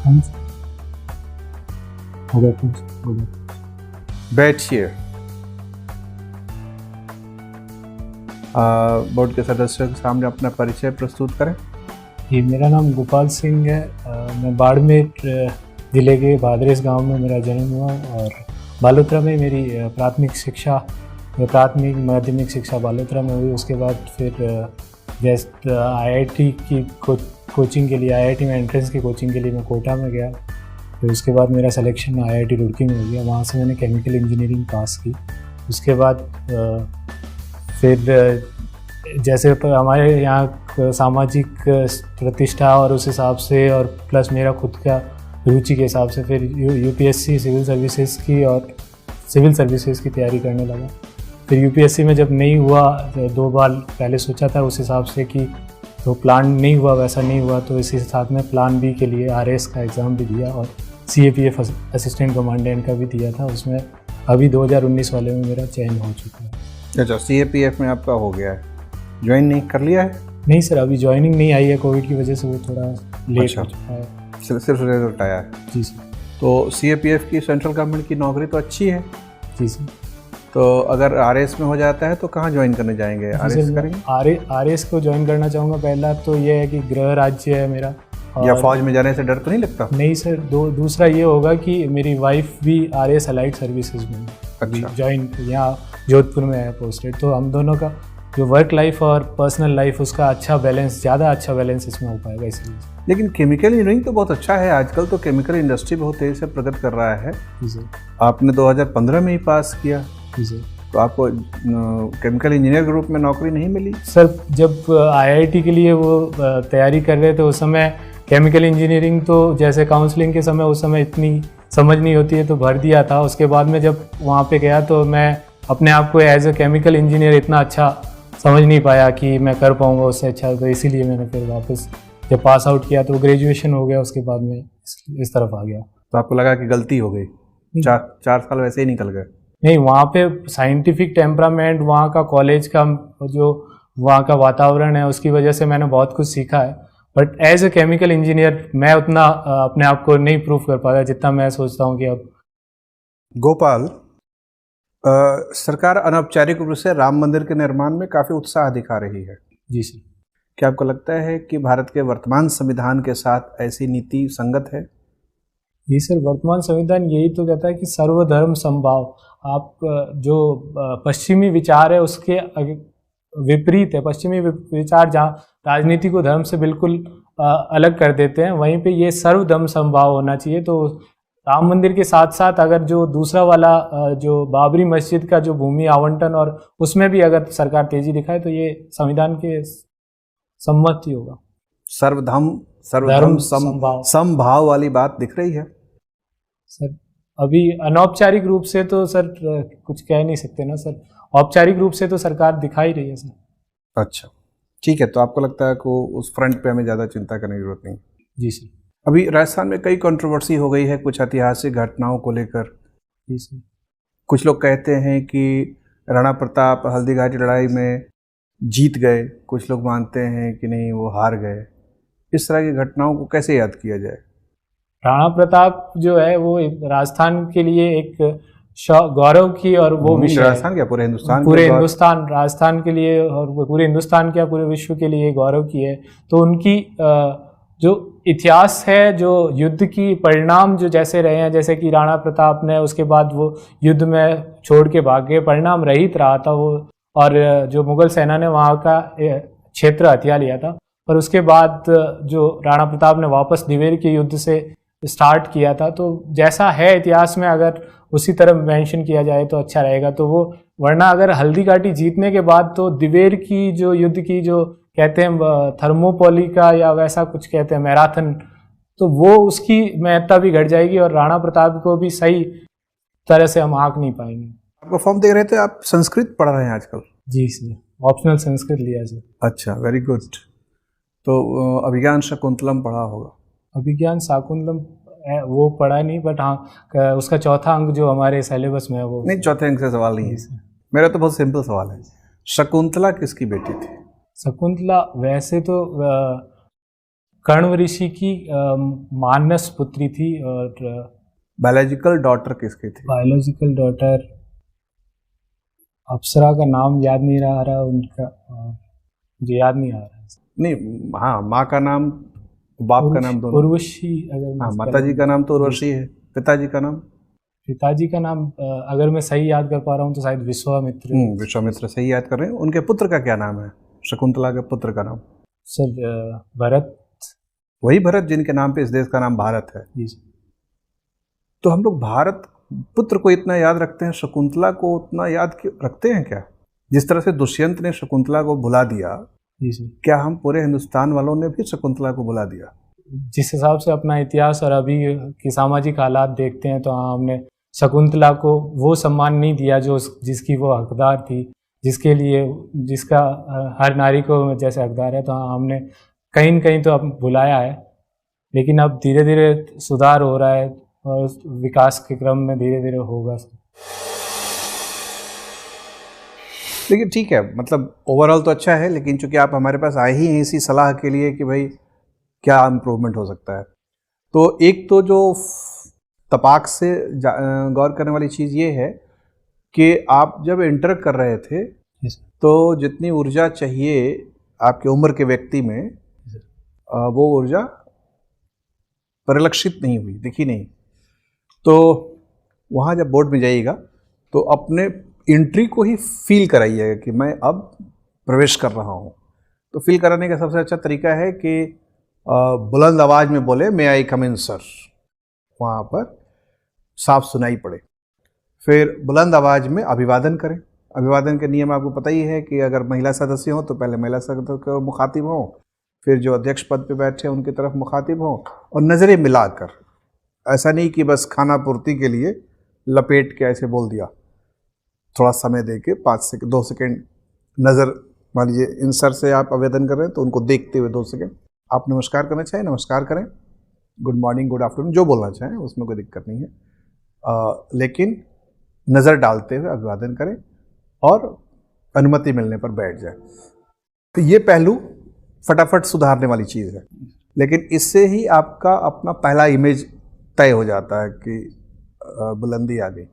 हाँ जी, हो गया कुछ, हो गया। बैठिए। बोर्ड के सदस्यों के सामने अपना परिचय प्रस्तुत करें। जी, मेरा नाम गोपाल सिंह है। मैं बाड़मेर ज़िले के भादरेस गांव में मेरा जन्म हुआ और बालोतरा में मेरी प्राथमिक माध्यमिक शिक्षा बालोतरा में हुई। उसके बाद फिर जैसे आईआईटी की कोचिंग के लिए, आईआईटी में एंट्रेंस की कोचिंग के लिए मैं कोटा में गया। फिर उसके बाद मेरा सिलेक्शन आईआईटी रुड़की में हो गया। वहाँ से मैंने केमिकल इंजीनियरिंग पास की। उसके बाद फिर जैसे हमारे यहाँ सामाजिक प्रतिष्ठा और उस हिसाब से और प्लस मेरा खुद का रुचि के हिसाब से फिर यूपीएससी सिविल सर्विसेज की तैयारी करने लगा। फिर यूपीएससी में जब नहीं हुआ, 2 बार पहले सोचा था उस हिसाब से कि तो प्लान नहीं हुआ, वैसा नहीं हुआ, तो इसी साथ में प्लान बी के लिए आरएस का एग्ज़ाम भी दिया और सीएपीएफ असिस्टेंट कमांडेंट का भी दिया था। उसमें अभी 2019 वाले में मेरा चयन हो चुका है। अच्छा, सीएपीएफ में आपका हो गया है, ज्वाइन नहीं कर लिया है? नहीं सर, अभी ज्वाइनिंग नहीं आई है, कोविड की वजह से वो थोड़ा लेट हो चुका है। सिर्फ रिजल्ट आया है? जी सर। तो सीएपीएफ की सेंट्रल गवर्नमेंट की नौकरी तो अच्छी है। जी सर। तो अगर आरएस में हो जाता है तो कहाँ ज्वाइन करने जाएंगे? आरएस करेंगे? आरएस को ज्वाइन करना चाहूँगा। पहला तो ये है कि गृह राज्य है मेरा। या फौज में जाने से डर तो नहीं लगता? नहीं सर, दूसरा ये होगा कि मेरी वाइफ भी आरएस अलाइड सर्विसेज में ज्वाइन यहाँ जोधपुर में है पोस्टेड। तो हम दोनों का जो वर्क लाइफ और पर्सनल लाइफ उसका ज़्यादा अच्छा बैलेंस इसमें हो पाएगा इसलिए। लेकिन केमिकल इंजीनियरिंग तो बहुत अच्छा है, आजकल तो केमिकल इंडस्ट्री बहुत तेज़ी से प्रगति कर रहा है। जी सर। आपने 2015 में ही पास किया। जी सर। तो आपको केमिकल इंजीनियर के रूप में नौकरी नहीं मिली? सर, जब आईआईटी के लिए वो तैयारी कर रहे थे उस समय केमिकल इंजीनियरिंग तो जैसे काउंसलिंग के समय उस समय इतनी समझ नहीं होती है तो भर दिया था। उसके बाद में जब वहाँ पे गया तो मैं अपने आप को एज ए केमिकल इंजीनियर इतना अच्छा समझ नहीं पाया कि मैं कर पाऊँगा उससे अच्छा, तो इसीलिए मैंने फिर वापस जब पास आउट किया तो ग्रेजुएशन हो गया, उसके बाद में इस तरफ आ गया। तो आपको लगा कि गलती हो गई? 4 साल वैसे ही निकल गए? नहीं, वहाँ पे साइंटिफिक टेम्परामेंट, वहाँ का कॉलेज का जो वहाँ का वातावरण है उसकी वजह से मैंने बहुत कुछ सीखा है। But as a chemical engineer मैं उतना अपने आप को नहीं प्रूव कर पाया जितना मैं सोचता हूँ कि अब। गोपाल, सरकार अनौपचारिक रूप से राम मंदिर के निर्माण में काफ़ी उत्साह दिखा रही है। जी सर। क्या आपको लगता है कि भारत के वर्तमान संविधान के साथ ऐसी नीति संगत है? जी सर, वर्तमान संविधान यही तो कहता है कि सर्वधर्म समभाव। आप जो पश्चिमी विचार है उसके विपरीत है। पश्चिमी विचार जहाँ राजनीति को धर्म से बिल्कुल अलग कर देते हैं, वहीं पे ये सर्वधर्म समभाव होना चाहिए। तो राम मंदिर के साथ साथ अगर जो दूसरा वाला जो बाबरी मस्जिद का जो भूमि आवंटन और उसमें भी अगर सरकार तेजी दिखाए तो ये संविधान के सम्मत ही होगा। सर्वधर्म समभाव वाली बात दिख रही है सर। अभी अनौपचारिक रूप से तो सर कुछ कह नहीं सकते ना सर, औपचारिक रूप से तो सरकार दिखा ही रही है सर। अच्छा, ठीक है। तो आपको लगता है कि उस फ्रंट पे हमें ज़्यादा चिंता करने की जरूरत नहीं? जी सर। अभी राजस्थान में कई कंट्रोवर्सी हो गई है कुछ ऐतिहासिक घटनाओं को लेकर। जी सर। कुछ लोग कहते हैं कि राणा प्रताप हल्दी घाटी लड़ाई में जीत गए, कुछ लोग मानते हैं कि नहीं वो हार गए। इस तरह की घटनाओं को कैसे याद किया जाए? राणा प्रताप जो है वो राजस्थान के लिए एक गौरव की और वो विषय, राजस्थान क्या पूरे हिंदुस्तान राजस्थान के लिए और पूरे हिंदुस्तान क्या पूरे विश्व के लिए गौरव की है। तो उनकी जो इतिहास है, जो युद्ध की परिणाम जो जैसे रहे हैं, जैसे कि राणा प्रताप ने उसके बाद वो युद्ध में छोड़ के भाग गए, परिणाम रहित रहा था वो। और जो मुगल सेना ने वहाँ का क्षेत्र हथिया लिया था, पर उसके बाद जो राणा प्रताप ने वापस दिवेर के युद्ध से स्टार्ट किया था। तो जैसा है इतिहास में अगर उसी तरह मेंशन किया जाए तो अच्छा रहेगा। तो वो वरना अगर हल्दी घाटी जीतने के बाद तो दिवेर की जो युद्ध की जो कहते हैं थर्मोपोली का या वैसा कुछ कहते हैं मैराथन, तो वो उसकी महत्ता भी घट जाएगी और राणा प्रताप को भी सही तरह से हम आंक नहीं पाएंगे। आपको फॉर्म देख रहे थे, आप संस्कृत पढ़ रहे हैं आजकल? जी सर, ऑप्शनल संस्कृत लिया सर। अच्छा, वेरी गुड। तो अभिज्ञान शाकुंतलम पढ़ा होगा? अभिज्ञान शाकुंतलम वो पढ़ा नहीं, बट हाँ उसका चौथा अंक जो हमारे सिलेबस में है वो। नहीं, चौथे अंक से सवाल नहीं है मेरा, तो बहुत सिंपल सवाल है। शकुंतला किसकी बेटी थी? शकुंतला वैसे तो कण्व ऋषि की मानस पुत्री थी, और बायोलॉजिकल डॉटर किसकी थी? बायोलॉजिकल डॉटर अप्सरा का नाम याद नहीं रहा उनका, मुझे याद नहीं आ रहा। नहीं, हाँ, माँ का नाम, बाप का नाम दोनों। उर्वशी। अगर हाँ, माता जी का नाम तो उर्वशी है, पिताजी का नाम? पिताजी का नाम अगर मैं सही याद कर पा रहा हूँ तो शायद विश्वामित्र। विश्वामित्र, सही याद कर रहे हैं। उनके पुत्र का क्या नाम है? शकुंतला के पुत्र का नाम? सर भरत। वही भरत जिनके नाम पे इस देश का नाम भारत है। जी। तो हम लोग भारत पुत्र को इतना याद रखते हैं, शकुंतला को उतना याद क्यों रखते हैं क्या? जिस तरह से दुष्यंत ने शकुंतला को भुला दिया, क्या हम पूरे हिंदुस्तान वालों ने भी शकुंतला को भुला दिया? जिस हिसाब से अपना इतिहास और अभी की सामाजिक हालात देखते हैं, तो हाँ, हमने शकुंतला को वो सम्मान नहीं दिया जो जिसकी वो हकदार थी, जिसके लिए जिसका हर नारी को जैसे हकदार है। तो हाँ, हमने कहीं न कहीं तो अब भुलाया है, लेकिन अब धीरे धीरे सुधार हो रहा है और विकास के क्रम में धीरे धीरे होगा। लेकिन ठीक है, मतलब ओवरऑल तो अच्छा है, लेकिन चूंकि आप हमारे पास आए ही हैं इसी सलाह के लिए कि भाई क्या इम्प्रूवमेंट हो सकता है, तो एक तो जो तपाक से गौर करने वाली चीज़ ये है कि आप जब एंटर कर रहे थे तो जितनी ऊर्जा चाहिए आपकी उम्र के व्यक्ति में, वो ऊर्जा परिलक्षित नहीं हुई, दिखी नहीं। तो वहाँ जब बोर्ड में जाइएगा तो अपने एंट्री को ही फील कराइएगा कि मैं अब प्रवेश कर रहा हूँ। तो फील कराने का सबसे अच्छा तरीका है कि बुलंद आवाज़ में बोले, मे आई कम इन सर, वहाँ पर साफ सुनाई पड़े। फिर बुलंद आवाज़ में अभिवादन करें। अभिवादन के नियम आपको पता ही है कि अगर महिला सदस्य हो तो पहले महिला सदस्य को मुखातिब हो, फिर जो अध्यक्ष पद पे बैठे हैं उनकी तरफ मुखातिब हो, और नज़रें मिलाकर, ऐसा नहीं कि बस खाना पूर्ति के लिए लपेट के ऐसे बोल दिया, थोड़ा समय दे के 2 सेकेंड नज़र, मान लीजिए इन सर से आप आवेदन कर रहे हैं तो उनको देखते हुए 2 सेकेंड आप नमस्कार करना चाहें, नमस्कार करें, गुड मॉर्निंग, गुड आफ्टरनून, जो बोलना चाहें, उसमें कोई दिक्कत नहीं है, लेकिन नज़र डालते हुए अभिवादन करें और अनुमति मिलने पर बैठ जाए। तो ये पहलू फटाफट सुधारने वाली चीज़ है, लेकिन इससे ही आपका अपना पहला इमेज तय हो जाता है कि बुलंदी आ गई।